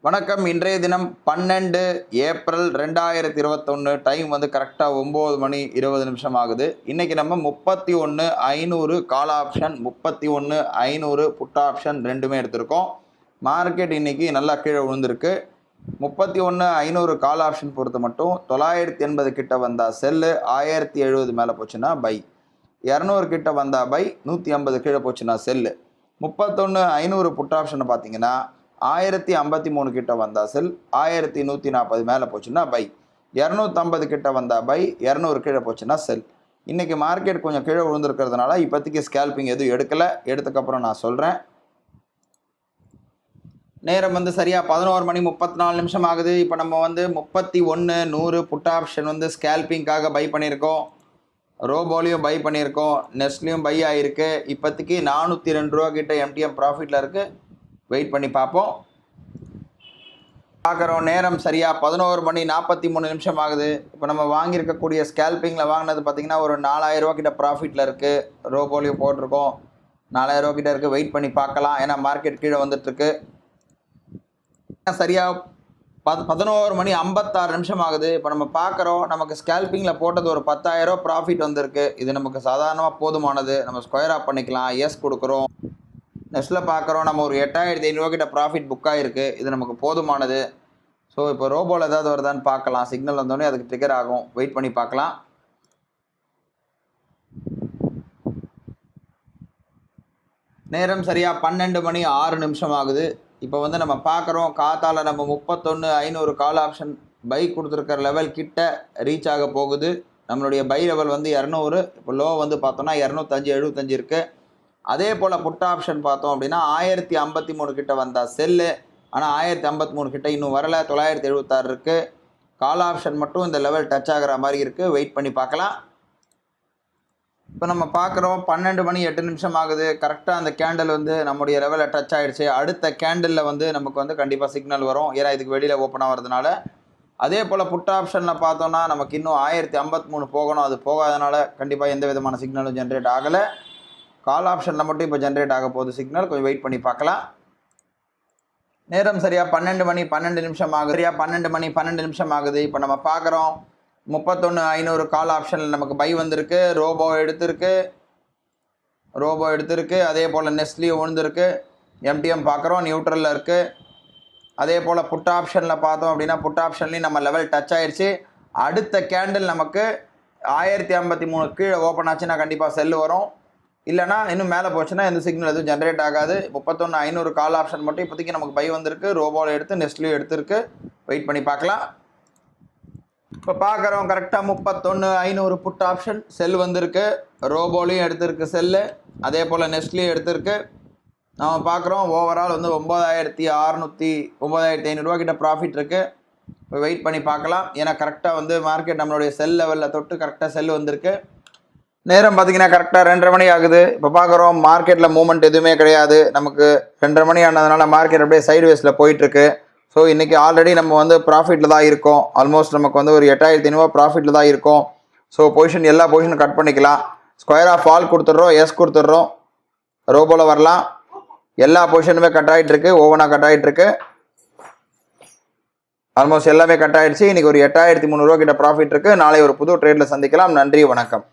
வணக்கம். இன்றைய தினம் 12 ஏப்ரல் 2021. டைம் வந்து கரெக்டாக 9 மணி 20 நிமிஷம் ஆகுது. இன்றைக்கி நம்ம 31,500 கால் ஆப்ஷன், 31,500 புட் ஆப்ஷன் ரெண்டுமே எடுத்திருக்கோம். மார்க்கெட் இன்றைக்கி நல்லா கீழே விழுந்திருக்கு. 31,500 கால் ஆப்ஷன் பொறுத்த மட்டும் 980 கிட்ட வந்தால் செல்லு, 1070 மேலே போச்சுன்னா பை, 200 கிட்ட வந்தால் பை, 150 கீழே போச்சுன்னா செல்லு. 31,500 புட் ஆப்ஷனை பார்த்தீங்கன்னா 1053 கிட்ட வந்தா செல், 1140 மேலே போச்சுன்னா பை, 250 கிட்ட வந்தா பை, 200 கீழே போச்சுன்னா செல். இன்றைக்கி மார்க்கெட் கொஞ்சம் கீழே விழுந்திருக்கிறதுனால இப்போதைக்கு ஸ்கேல்பிங் எதுவும் எடுக்கலை. எடுத்ததுக்கப்புறம் நான் சொல்கிறேன். நேரம் வந்து சரியாக 11 மணி 34 நிமிஷம் ஆகுது. இப்போ நம்ம வந்து 31,100 புட் ஆப்ஷன் வந்து ஸ்கேல்பிங்காக பை பண்ணியிருக்கோம். ரோபோலையும் பை பண்ணியிருக்கோம், நெஸ்ட்லேயும் பை ஆகிருக்கு. இப்போதைக்கு 402 ரூபா கிட்ட எம்டிஎம் ப்ராஃபிட்டில் இருக்குது. வெயிட் பண்ணி பார்ப்போம். பார்க்குறோம். நேரம் சரியாக 11 மணி 43 நிமிஷம் ஆகுது. இப்போ நம்ம வாங்கியிருக்கக்கூடிய ஸ்கேல்பிங்கில் வாங்கினது பார்த்திங்கன்னா ஒரு 4000 ரூபா கிட்ட ப்ராஃபிட்டில் இருக்குது. ரோபோலையும் போட்டிருக்கோம், 4000 ரூபா கிட்ட இருக்குது. வெயிட் பண்ணி பார்க்கலாம், ஏன்னா மார்க்கெட் கீழே வந்துட்டுருக்கு. சரியாக 11 மணி 56 நிமிஷம் ஆகுது. இப்போ நம்ம பார்க்குறோம், நமக்கு ஸ்கேல்பிங்கில் போட்டது ஒரு 10,000 ரூபா ப்ராஃபிட் வந்திருக்கு. இது நமக்கு சாதாரணமாக போதுமானது. நம்ம ஸ்கொயர் ஆஃப் பண்ணிக்கலாம். எஸ் கொடுக்குறோம். நெக்ஸ்ட்டில் பார்க்குறோம், நம்ம ஒரு 8,500 கிட்ட ப்ராஃபிட் புக் ஆகிருக்கு. இது நமக்கு போதுமானது. ஸோ இப்போ ரோபோவில் ஏதாவது வருதான்னு பார்க்கலாம். சிக்னல் வந்தோடனே அதுக்கு ட்ரிகர் ஆகும். வெயிட் பண்ணி பார்க்கலாம். நேரம் சரியாக 12 மணி 6 நிமிஷம் ஆகுது. இப்போ வந்து நம்ம பார்க்குறோம், காத்தால் நம்ம 31,500 கால் ஆப்ஷன் பை கொடுத்துருக்கிற லெவல் கிட்ட ரீச் ஆக போகுது. நம்மளுடைய பை லெவல் வந்து 200. இப்போ லோ வந்து பார்த்தோன்னா 205.75 இருக்குது. அதே போல் புட் ஆப்ஷன் பார்த்தோம் அப்படின்னா 1053 கிட்ட வந்தால் செல்லு, ஆனால் 1053 கிட்ட இன்னும் வரலை. 976 இருக்குது. கால் ஆப்ஷன் மட்டும் இந்த லெவல் டச் ஆகிற மாதிரி இருக்குது. வெயிட் பண்ணி பார்க்கலாம். இப்போ நம்ம பார்க்குறோம், 12 மணி 8 நிமிஷம் ஆகுது. கரெக்டாக அந்த கேண்டில் வந்து நம்முடைய லெவலில் டச் ஆகிடுச்சு. அடுத்த கேண்டிலில் வந்து நமக்கு வந்து கண்டிப்பாக சிக்னல் வரும், ஏன்னா இதுக்கு வெளியில் ஓப்பன் ஆகிறதுனால. அதே போல் புட் ஆப்ஷனில் பார்த்தோன்னா நமக்கு இன்னும் 1053 போகணும். அது போகாதனால கண்டிப்பாக எந்த விதமான சிக்னலும் ஜென்ரேட் ஆகலை. கால் ஆப்ஷனில் மட்டும் இப்போ ஜென்ரேட் ஆக போகுது சிக்னல். கொஞ்சம் வெயிட் பண்ணி பார்க்கலாம். நேரம் சரியாக 12 மணி 12 நிமிஷம் ஆகுது. சரியாக 12 மணி 12 நிமிஷம் ஆகுது. இப்போ நம்ம பார்க்குறோம், 31,500 கால் ஆப்ஷனில் நமக்கு பை வந்திருக்கு. ரோபோ எடுத்திருக்கு. அதே போல் நெஸ்ட்லியும் விழுந்திருக்கு. எம்டிஎம் பார்க்குறோம், நியூட்ரலில் இருக்குது. அதே போல் புட் ஆப்ஷனில் பார்த்தோம் அப்படின்னா புட் ஆப்ஷன்லேயும் நம்ம லெவல் டச் ஆகிடுச்சு. அடுத்த கேண்டில் நமக்கு 1053 கீழே ஓப்பன் ஆச்சுன்னா கண்டிப்பாக செல்லு வரும். இல்லைனா இன்னும் மேலே போச்சுன்னா எந்த சிக்னல் எதுவும் ஜென்ரேட் ஆகாது. 31,500 கால் ஆப்ஷன் மட்டும் இப்போதைக்கு நமக்கு பை வந்திருக்கு. ரோபோவில் எடுத்து நெஸ்ட்லியும் எடுத்திருக்கு. வெயிட் பண்ணி பார்க்கலாம். இப்போ பார்க்குறோம், கரெக்டாக 31,500 புட் ஆப்ஷன் செல் வந்திருக்கு. ரோபோலையும் எடுத்திருக்கு செல்லு, அதே போல் நெஸ்ட்லியும் எடுத்திருக்கு. நம்ம பார்க்குறோம், ஓவரால் வந்து 9,500 ரூபா கிட்ட ப்ராஃபிட் இருக்குது. இப்போ வெயிட் பண்ணி பார்க்கலாம், ஏன்னா கரெக்டாக வந்து மார்க்கெட் நம்மளுடைய செல் லெவலில் தொட்டு கரெக்டாக செல் வந்திருக்கு. நேரம் பார்த்திங்கன்னா கரெக்டாக 2:30 மணி ஆகுது. இப்போ பார்க்குறோம், மார்க்கெட்டில் மூவ்மெண்ட் எதுவுமே கிடையாது. நமக்கு 2:30 மணி ஆனதுனால மார்க்கெட் அப்படியே சைட்வேஸில் போயிட்டுருக்கு. ஸோ இன்றைக்கி ஆல்ரெடி நம்ம வந்து ப்ராஃபிட்டில் தான் இருக்கோம். ஆல்மோஸ்ட் நமக்கு வந்து ஒரு 8,500 ப்ராஃபிட்டில் தான் இருக்கும். ஸோ பொசிஷன் எல்லா பொசிஷனும் கட் பண்ணிக்கலாம். ஸ்கொயர் ஆஃப் ஆல் கொடுத்துட்றோம், எஸ் கொடுத்துட்றோம். ரோபோவில் வரலாம். எல்லா பொசிஷனுமே கட் ஆகிட்டுருக்கு, ஓவனாக கட் ஆகிட்டுருக்கு. ஆல்மோஸ்ட் எல்லாமே கட் ஆகிடுச்சு. இன்றைக்கி ஒரு 8,300 ரூபா கிட்ட ப்ராஃபிட் இருக்குது. நாளை ஒரு புது ட்ரேடில் சந்திக்கலாம். நன்றி, வணக்கம்.